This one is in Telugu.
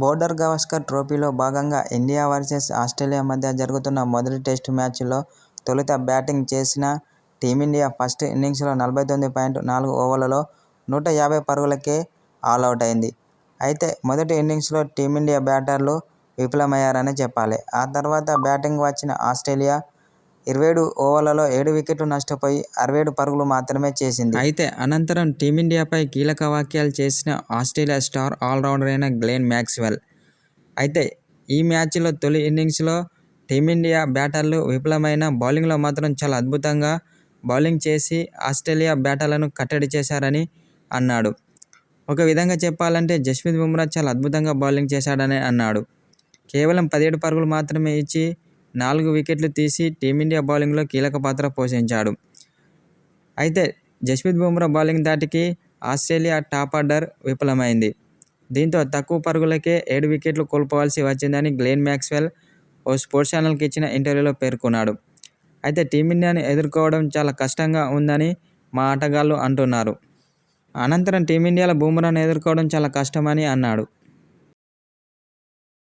బోర్డర్ గవాస్కర్ ట్రోఫీలో భాగంగా ఇండియా వర్సెస్ ఆస్ట్రేలియా మధ్య జరుగుతున్న మొదటి టెస్టు మ్యాచ్లో తొలుత బ్యాటింగ్ చేసిన టీమిండియా ఫస్ట్ ఇన్నింగ్స్లో 49.4 ఓవర్లలో 150 పరుగులకే ఆలౌట్ అయింది. అయితే మొదటి ఇన్నింగ్స్లో టీమిండియా బ్యాటర్లు విఫలమయ్యారనే చెప్పాలి. ఆ తర్వాత బ్యాటింగ్కు వచ్చిన ఆస్ట్రేలియా 27 ఓవర్లలో 7 వికెట్లు నష్టపోయి 67 పరుగులు మాత్రమే చేసింది. అయితే అనంతరం టీమిండియాపై కీలక వ్యాఖ్యలు చేసిన ఆస్ట్రేలియా స్టార్ ఆల్రౌండర్ అయిన గ్లెన్ మ్యాక్స్వెల్. అయితే ఈ మ్యాచ్లో తొలి ఇన్నింగ్స్లో టీమిండియా బ్యాటర్లు విఫలమైనా బౌలింగ్లో మాత్రం చాలా అద్భుతంగా బౌలింగ్ చేసి ఆస్ట్రేలియా బ్యాటర్లను కట్టడి చేశారని అన్నాడు. ఒక విధంగా చెప్పాలంటే జస్ప్రీత్ బుమ్రా చాలా అద్భుతంగా బౌలింగ్ చేశాడని అన్నాడు. కేవలం 17 పరుగులు మాత్రమే ఇచ్చి 4 వికెట్లు తీసి టీమిండియా బౌలింగ్లో కీలక పాత్ర పోషించాడు. అయితే జస్ప్రీత్ బుమ్రా బౌలింగ్ ధాటికి ఆస్ట్రేలియా టాప్ ఆర్డర్ విఫలమైంది. దీంతో తక్కువ పరుగులకే 7 వికెట్లు కోల్పోవాల్సి వచ్చిందని గ్లెన్ మ్యాక్స్వెల్ ఓ స్పోర్ట్స్ ఛానల్కి ఇచ్చిన ఇంటర్వ్యూలో పేర్కొన్నాడు. అయితే టీమిండియాను ఎదుర్కోవడం చాలా కష్టంగా ఉందని మా ఆటగాళ్లు అంటున్నారు. అనంతరం టీమిండియాలో బుమ్రాను ఎదుర్కోవడం చాలా కష్టమని అన్నాడు.